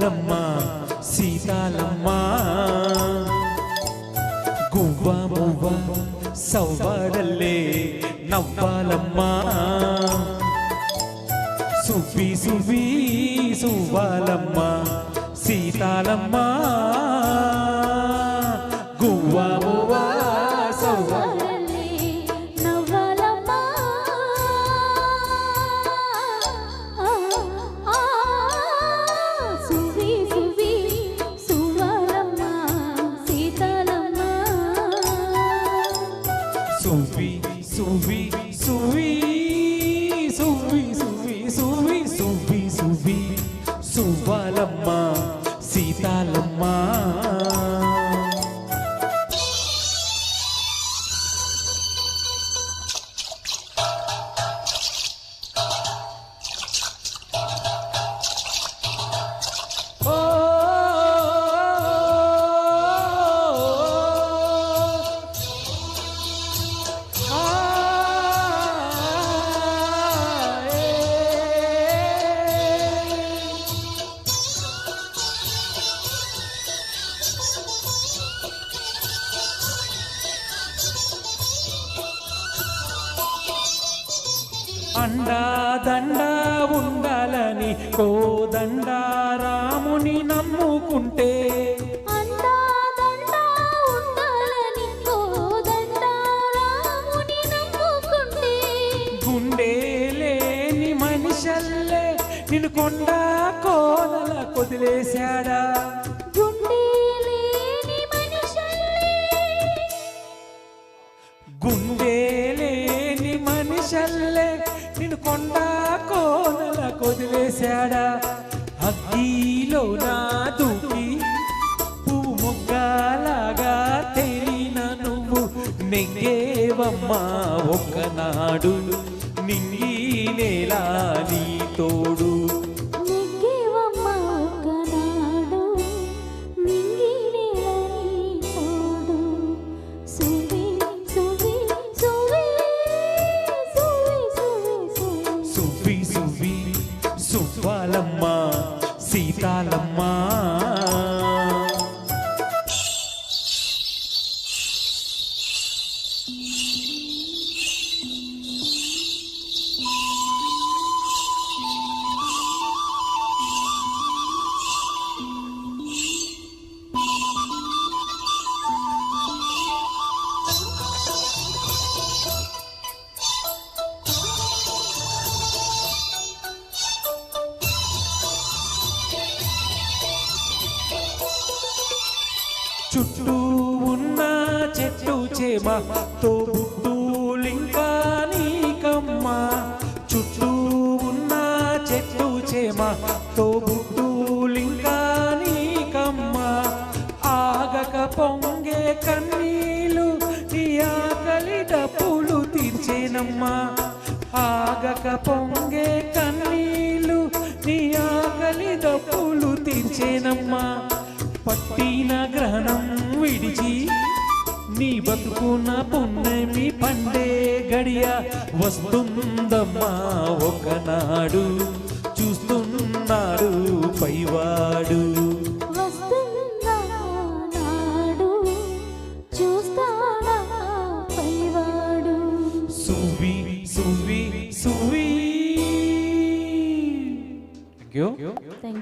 సువ్వాలమ్మ సీతాలమ్మ గువ్వ మువ్వ సవ్వాడల్లే నవ్వాలమ్మ సువ్వి సువ్వి సువ్వాలమ్మ సీతాలమ్మ గువ్వ మువ్వ సవ్వాడల్లే నవ్వాలమ్మ సువ్వి సువ్వి సువ్వాలమ్మ సీతాలమ్మ సువ్వి సువ్వి సువ్వి సువ్వి సువ్వి సువ్వి సువ్వి సువ్వి సువ్వాలమ్మ సీతాలమ్మ అండా దండా ఉండాలని కోదండ రాముని నమ్ముకుంటే అండా దండా ఉండాలని కోదండ రాముని నమ్ముకుంటే గుండె లేని మనిషల్లే నిన్ను కొండ కోనల కొదిలేశాడా గుండె లేని మనిషల్లే గుండె లేని మనిషల్లే నిన్ను కొండ కోనల కొదిలేశాడా అగ్గిలో నా దూకి పువ్వు మొగ్గలాగా తేలిన నువ్వు నెగ్గేవమ్మా ఒక్కనాడు నింగి నేలా నీ తోడు నెగ్గేవమ్మ ఒకనాడు నింగి నేలని తోడు సువ్వి సువ్వి సువ్వి సువ్వి సువ్వి సువ్వి సువ్వి సువ్వాలమ్మ సీతాలమ్మ చుట్టూ ఉన్న చెట్టు చేమ తోబుట్టులింకా నీకమ్మ చుట్టూ ఉన్న చెట్టు చేమ తోబుట్టులింకా నీకమ్మ ఆగక పొంగే కన్నీలు నీ ఆకలి డప్పులు తీర్చేనమ్మా ఆగక పొంగే కన్నీలు నీ ఆకలి డప్పులు తీర్చేనమ్మా పట్టిన గ్రహణం విడిచి నీ బతుకున్న పుణ్యమి పండే గడియ వస్తుందమ్మా ఒకనాడు చూస్తున్నాడు పైవాడు వస్తున్నాడు చూస్తాడా పైవాడు సువ్వి సువ్వి సువ్వి థ్యాంక్ యూ